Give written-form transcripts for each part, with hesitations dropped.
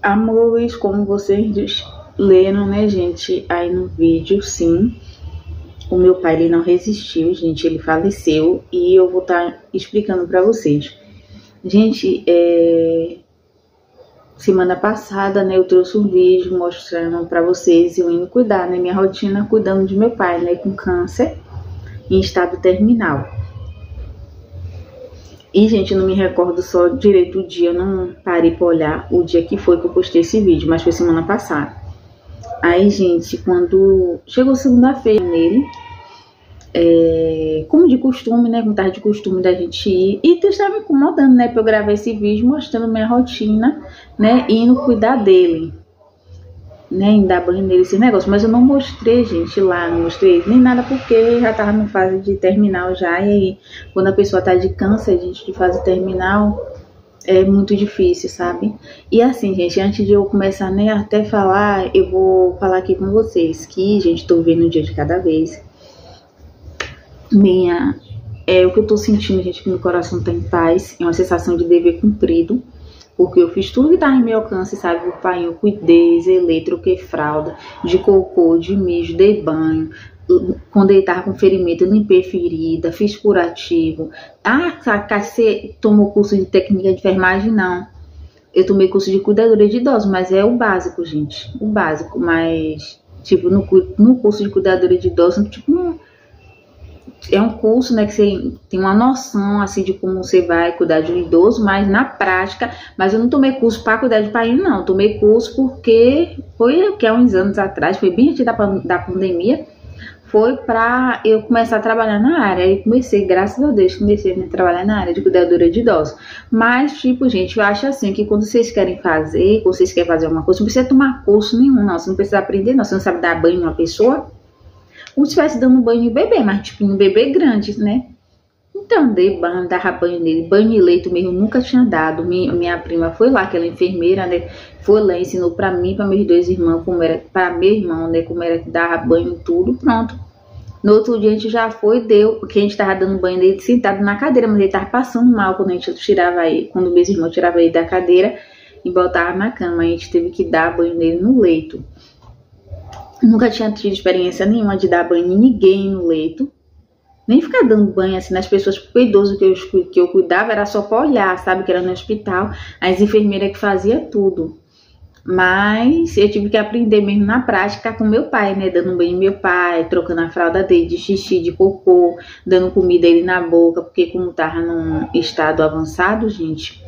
Amores, como vocês leram, né, gente, aí no vídeo, sim, o meu pai, ele não resistiu, gente, ele faleceu, e eu vou estar explicando pra vocês. Gente, semana passada, né, eu trouxe um vídeo mostrando pra vocês eu indo cuidar, né, minha rotina cuidando de meu pai, né, com câncer em estado terminal. E, gente, eu não me recordo só direito o dia, eu não parei pra olhar o dia que foi que eu postei esse vídeo, mas foi semana passada. Aí, gente, quando chegou segunda-feira nele, como de costume, né, como tava de costume da gente ir, e tu estava me incomodando, né, pra eu gravar esse vídeo mostrando minha rotina, né, indo cuidar dele, né, em dar banho nele, esse negócio, mas eu não mostrei, gente, lá, não mostrei nem nada, porque já tava na fase de terminal já, e aí, quando a pessoa tá de câncer, gente, de fase terminal, é muito difícil, sabe? E assim, gente, antes de eu começar nem até falar, eu vou falar aqui com vocês que, gente, tô vendo um dia de cada vez. O que eu tô sentindo, gente, que meu coração tá em paz, é uma sensação de dever cumprido, porque eu fiz tudo que tava em meu alcance, sabe? O pai, eu cuidei, zelei, troquei fralda, de cocô, de mijo, dei banho. Quando ele tava com ferimento, eu limpei ferida, fiz curativo. Ah, você tomou curso de técnica de enfermagem? Não. Eu tomei curso de cuidadora de idosos, mas é o básico, gente. O básico, mas, tipo, no curso de cuidadora de idosos, tipo, não, é um curso, né, que você tem uma noção, assim, de como você vai cuidar de um idoso, mas na prática, mas eu não tomei curso para cuidar de pai, não. Eu tomei curso porque foi, que há uns anos atrás, foi bem antes da pandemia, foi para eu começar a trabalhar na área. Aí comecei, graças a Deus, comecei a trabalhar na área de cuidadora de idosos. Mas, tipo, gente, eu acho assim, que quando vocês querem fazer, quando vocês querem fazer alguma coisa, não precisa tomar curso nenhum, não. Você não precisa aprender, não. Você não sabe dar banho em uma pessoa, como se estivesse dando banho em bebê, mas tipo em um bebê grande, né? Então, dei banho, dava banho nele, banho e leito mesmo, nunca tinha dado. Minha prima foi lá, aquela enfermeira, né? Foi lá, ensinou pra mim, pra meus dois irmãos, como era, pra meu irmão, né? Como era que dava banho e tudo, pronto. No outro dia a gente já foi, deu, porque a gente tava dando banho nele sentado na cadeira, mas ele tava passando mal quando a gente tirava ele, quando meus irmãos tiravam ele da cadeira e botavam na cama. A gente teve que dar banho nele no leito. Nunca tinha tido experiência nenhuma de dar banho em ninguém no leito. Nem ficar dando banho assim nas pessoas, porque o idoso que eu cuidava era só pra olhar, sabe? Que era no hospital. As enfermeiras que fazia tudo. Mas eu tive que aprender mesmo na prática com meu pai, né? Dando banho em meu pai, trocando a fralda dele de xixi, de cocô, dando comida ele na boca, porque como tava num estado avançado, gente,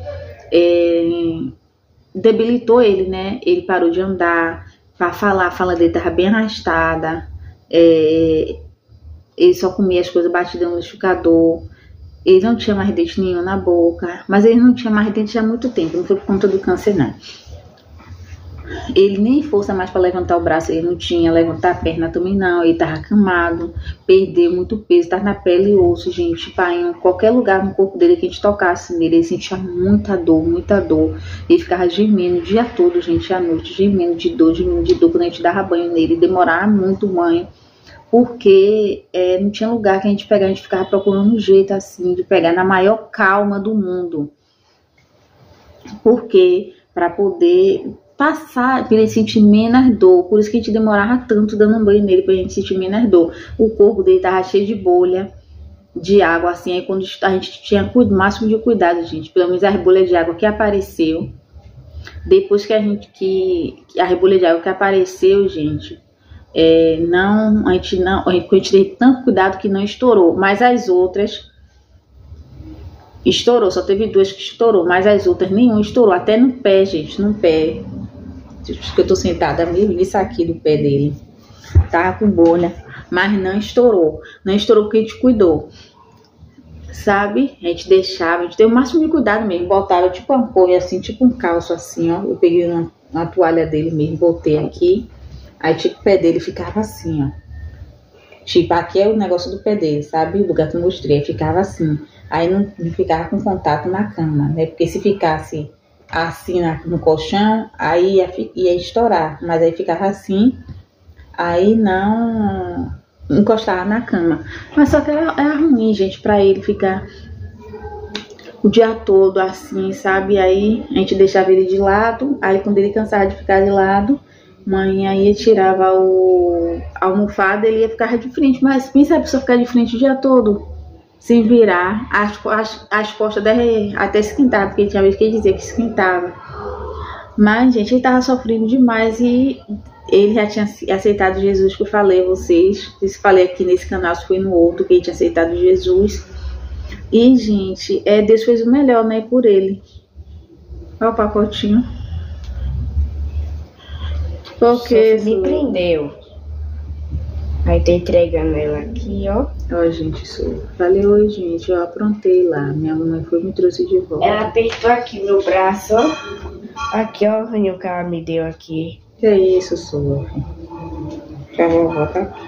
debilitou ele, né? Ele parou de andar. Pra falar, a fala dele tava bem arrastada, ele só comia as coisas batidas no liquidificador, ele não tinha mais dente nenhum na boca, mas ele não tinha mais dente há muito tempo, não foi por conta do câncer, não. Ele nem força mais para levantar o braço, ele não tinha, levantar a perna também não, ele tava acamado, perdeu muito peso, tava na pele e osso, gente, em qualquer lugar no corpo dele que a gente tocasse nele, ele sentia muita dor, ele ficava gemendo o dia todo, gente, à noite, gemendo de dor, quando a gente dava banho nele, demorava muito o banho, porque não tinha lugar que a gente pegava, a gente ficava procurando um jeito assim, de pegar na maior calma do mundo, porque para poder passar para ele sentir menos dor, por isso que a gente demorava tanto dando um banho nele, pra gente sentir menos dor. O corpo dele tava cheio de bolha de água, assim, aí quando a gente tinha o máximo de cuidado, gente, pelo menos a bolha de água que apareceu, depois que a bolha de água que apareceu, gente, a gente teve tanto cuidado que não estourou, mas as outras estourou, só teve duas que estourou, mas as outras nenhuma estourou, até no pé, gente, no pé. Acho que eu tô sentada mesmo nisso aqui do pé dele. Tava com bolha, mas não estourou. Não estourou porque a gente cuidou. Sabe? A gente deixava, a gente teve o máximo de cuidado mesmo. Botava tipo uma apoio assim, tipo um calço assim, ó. Eu peguei uma toalha dele mesmo, botei aqui. Aí tipo o pé dele ficava assim, ó. Tipo, aqui é o negócio do pé dele, sabe? O lugar que eu mostrei, ficava assim. Aí não ficava com contato na cama, né? Porque se ficasse assim no colchão, aí ia estourar, mas aí ficava assim, aí não encostava na cama. Mas só que era ruim, gente, pra ele ficar o dia todo assim, sabe? Aí a gente deixava ele de lado, aí quando ele cansava de ficar de lado, mãe aí tirava a almofada, ele ia ficar de frente. Mas pensa a pessoa ficar de frente o dia todo, sem virar, as costas até esquentava, porque tinha vez que ele dizia que esquentava. Mas, gente, ele tava sofrendo demais e ele já tinha aceitado Jesus, que eu falei a vocês. Se falei aqui nesse canal, se foi no outro, que ele tinha aceitado Jesus. E, gente, Deus fez o melhor, né, por ele. Olha o pacotinho. Porque me prendeu. Aí tô entregando ela aqui, ó. Ó, gente, isso. Falei, oi, gente, eu aprontei lá. Minha mãe foi e me trouxe de volta. Ela apertou aqui meu braço, ó. Aqui, ó, o que ela me deu aqui. Que é isso, sua? Já vou voltar aqui.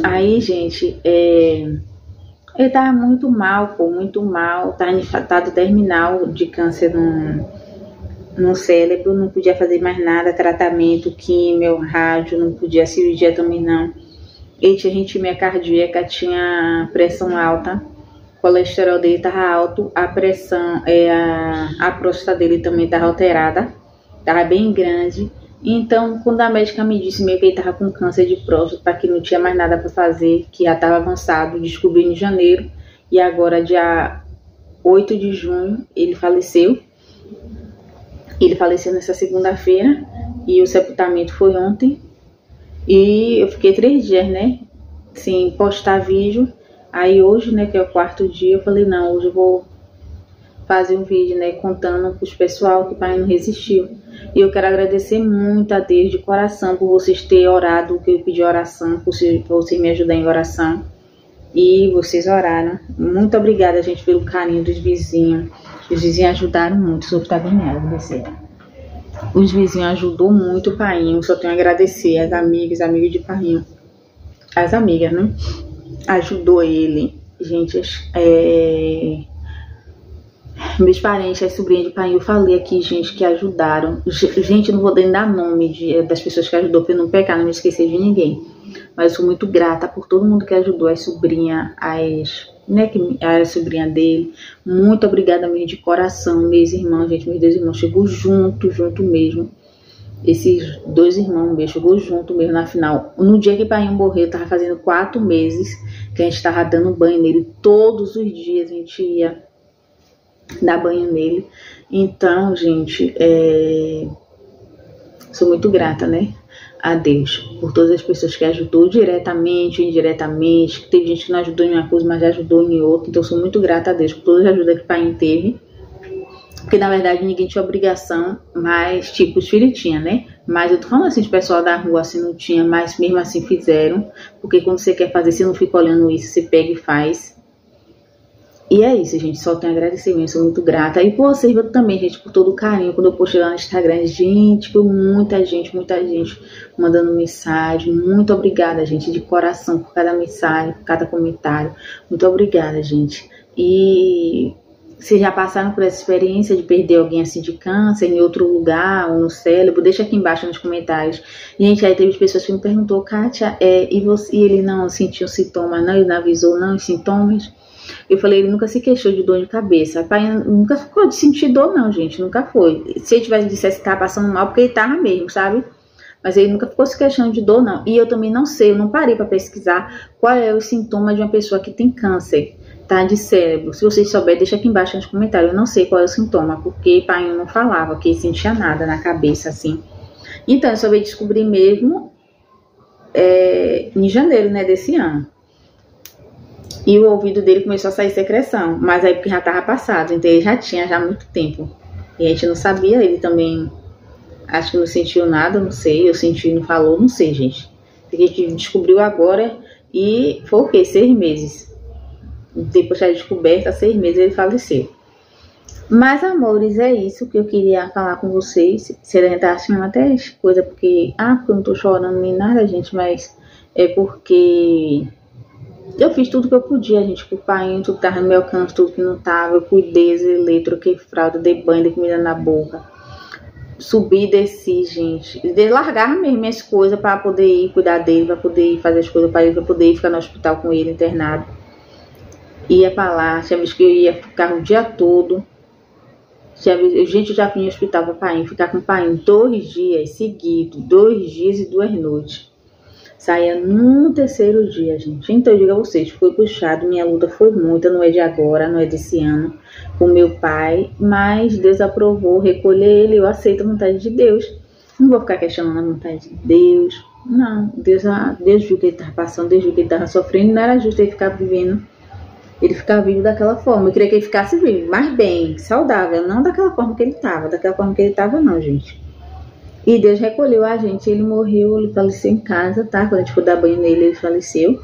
Aí, gente, ele tava muito mal, pô, muito mal. Tava em estado terminal de câncer no cérebro. Não podia fazer mais nada, tratamento, químio, rádio, não podia, cirurgia também não. Ele tinha arritmia cardíaca, tinha pressão alta, o colesterol dele tava alto, a pressão, a próstata dele também tava alterada, tava bem grande. Então, quando a médica me disse meio que ele tava com câncer de próstata, que não tinha mais nada para fazer, que já tava avançado, descobri em janeiro, e agora dia 8 de junho ele faleceu. Ele faleceu nessa segunda-feira e o sepultamento foi ontem. E eu fiquei 3 dias, né, sem postar vídeo. Aí hoje, né, que é o 4º dia, eu falei, não, hoje eu vou fazer um vídeo, né, contando pros pessoal que o pai não resistiu. E eu quero agradecer muito a Deus de coração por vocês terem orado, que eu pedi oração, por você me ajudar em oração. E vocês oraram. Muito obrigada, gente, pelo carinho dos vizinhos. Os vizinhos ajudaram muito, só tá bem agradecer. Os vizinhos ajudou muito o painho, só tenho a agradecer as amigas, amigos de painho. As amigas, né? Ajudou ele. Gente, meus parentes, as sobrinhas de painho, eu falei aqui, gente, que ajudaram. Gente, não vou nem dar nome das pessoas que ajudou, pra eu não pecar, não me esquecer de ninguém. Mas eu sou muito grata por todo mundo que ajudou, as sobrinhas, a sobrinha dele. Muito obrigada mesmo de coração, meus irmãos, gente, meus 2 irmãos chegou junto mesmo. Esses 2 irmãos mesmo chegou junto mesmo na final. No dia que o pai morreu, tava fazendo 4 meses que a gente tava dando banho nele. Todos os dias a gente ia dar banho nele. Então, gente, sou muito grata, né, a Deus por todas as pessoas que ajudou diretamente, indiretamente. Teve gente que não ajudou em uma coisa, mas já ajudou em outra. Então eu sou muito grata a Deus por toda a ajuda que o pai teve, porque na verdade ninguém tinha obrigação, mas tipo os filhos tinham, né? Mas eu tô falando assim, de pessoal da rua assim não tinha, mas mesmo assim fizeram, porque quando você quer fazer, você não fica olhando isso, você pega e faz. E é isso, gente, só tenho a agradecer mesmo, sou muito grata. E por vocês também, gente, por todo o carinho. Quando eu postei lá no Instagram, gente, foi muita gente mandando mensagem. Muito obrigada, gente, de coração, por cada mensagem, por cada comentário. Muito obrigada, gente. E vocês já passaram por essa experiência de perder alguém assim de câncer em outro lugar ou no cérebro? Deixa aqui embaixo nos comentários. Gente, aí teve pessoas que me perguntou, Kátia, e ele não sentiu sintoma, não? Ele não avisou, não, os sintomas? Eu falei, ele nunca se queixou de dor de cabeça. O pai nunca ficou de sentir dor, não, gente. Nunca foi. Se ele tivesse dissesse que tava passando mal, porque ele tava mesmo, sabe? Mas ele nunca ficou se queixando de dor, não. E eu também não sei, eu não parei pra pesquisar qual é o sintoma de uma pessoa que tem câncer, tá? De cérebro. Se vocês souberem, deixa aqui embaixo nos comentários. Eu não sei qual é o sintoma, porque o pai não falava que ele sentia nada na cabeça, assim. Então, eu só veio descobrir mesmo em janeiro, né, desse ano. E o ouvido dele começou a sair secreção, mas aí porque já estava passado, então ele já tinha há muito tempo. E a gente não sabia, ele também acho que não sentiu nada, não sei, eu senti e não falou, não sei, gente. A gente descobriu agora e foi o quê? 6 meses. Depois da descoberta, 6 meses ele faleceu. Mas, amores, é isso que eu queria falar com vocês. Se ele tá achando até coisa, porque eu não tô chorando nem nada, gente, mas é porque eu fiz tudo que eu podia, gente, pro pai, tudo que tava no meu alcance, tudo que não tava. Eu cuidei, zelei, troquei fralda, dei banho, dei comida na boca. Subi e desci, gente. De largar mesmo minhas coisas para poder ir cuidar dele, para poder ir fazer as coisas para ele, para poder ir ficar no hospital com ele, internado. Ia para lá, tinha vez que eu ia ficar o dia todo. Gente, eu já fui no hospital para pai, ficar com o pai 2 dias seguidos, 2 dias e 2 noites. Saía no 3º dia, gente. Então eu digo a vocês, foi puxado, minha luta foi muita, não é de agora, não é desse ano, com meu pai, mas Deus aprovou recolher ele, eu aceito a vontade de Deus. Não vou ficar questionando a vontade de Deus. Não, Deus viu que ele estava passando, Deus viu que ele estava sofrendo, não era justo ele ficar vivendo. Ele ficar vivo daquela forma. Eu queria que ele ficasse vivo, mas bem, saudável, não daquela forma que ele estava. Daquela forma que ele estava, não, gente. E Deus recolheu a gente, ele morreu, ele faleceu em casa, tá? Quando a gente foi dar banho nele, ele faleceu.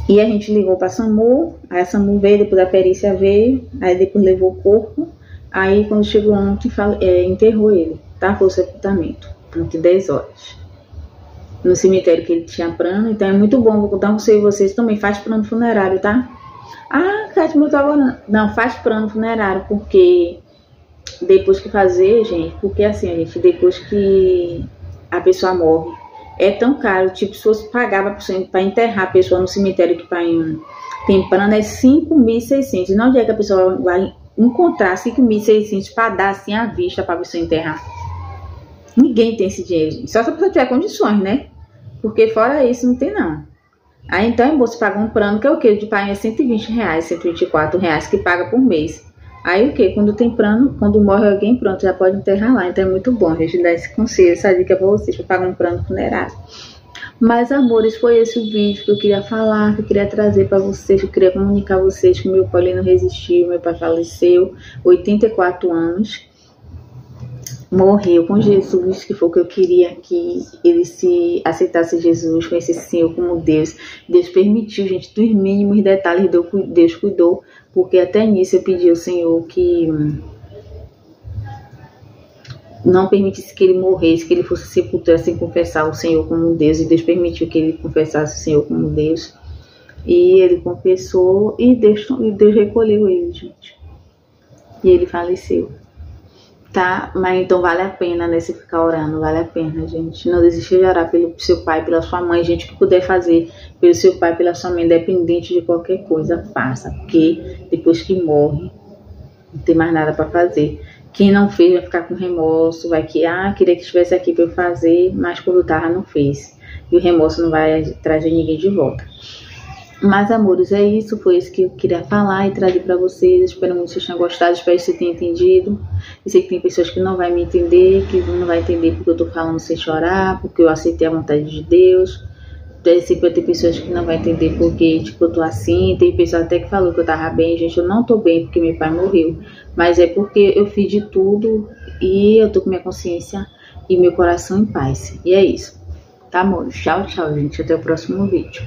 E a gente ligou pra SAMU, aí a SAMU veio, depois a perícia veio, aí depois levou o corpo. Aí quando chegou ontem, enterrou ele, tá? Foi o sepultamento, ontem 10 horas. No cemitério que ele tinha plano, então é muito bom, vou contar com vocês também, faz plano funerário, tá? Ah, Cátia, meu tava... Não, faz plano funerário, porque depois que fazer, gente, porque assim, gente, depois que a pessoa morre, é tão caro, tipo, se fosse pagar para enterrar a pessoa no cemitério que tem plano, é 5.600. Não onde é que a pessoa vai encontrar 5.600 para dar assim à vista para a pessoa enterrar? Ninguém tem esse dinheiro, só se a pessoa tiver condições, né? Porque fora isso não tem não. Aí então é bom você pagar um plano, que é o que? De pai é R$120, R$124 que paga por mês. Aí o que? Quando tem plano, quando morre alguém, pronto, já pode enterrar lá. Então é muito bom a gente dar esse conselho, essa dica pra vocês, para pagar um plano funerário. Mas, amores, foi esse o vídeo que eu queria falar, que eu queria trazer para vocês, que eu queria comunicar a vocês que meu pai ele não resistiu, meu pai faleceu, 84 anos. Morreu com Jesus, que foi o que eu queria, que ele se aceitasse Jesus, conhecesse o Senhor como Deus. Deus permitiu, gente, dos mínimos detalhes Deus cuidou, porque até nisso eu pedi ao Senhor que não permitisse que ele morresse, que ele fosse sepultado sem confessar o Senhor como Deus, e Deus permitiu que ele confessasse o Senhor como Deus. E ele confessou e Deus recolheu ele, gente. E ele faleceu. Tá? Mas então vale a pena, né? Se ficar orando, vale a pena, gente. Não desista de orar pelo seu pai, pela sua mãe, gente, que puder fazer pelo seu pai, pela sua mãe, independente de qualquer coisa, faça. Porque depois que morre, não tem mais nada para fazer. Quem não fez vai ficar com remorso, vai que, queria que estivesse aqui para eu fazer, mas quando tava, não fez. E o remorso não vai trazer ninguém de volta. Mas, amores, é isso, foi isso que eu queria falar e trazer para vocês. Espero muito que vocês tenham gostado, espero que vocês tenham entendido. Eu sei que tem pessoas que não vão me entender, que não vai entender porque eu tô falando sem chorar, porque eu aceitei a vontade de Deus. Sempre tem pessoas que não vão entender porque, tipo, eu tô assim. Tem pessoas até que falou que eu tava bem, gente, eu não tô bem porque meu pai morreu. Mas é porque eu fiz de tudo e eu tô com minha consciência e meu coração em paz. E é isso, tá, amores? Tchau, tchau, gente, até o próximo vídeo.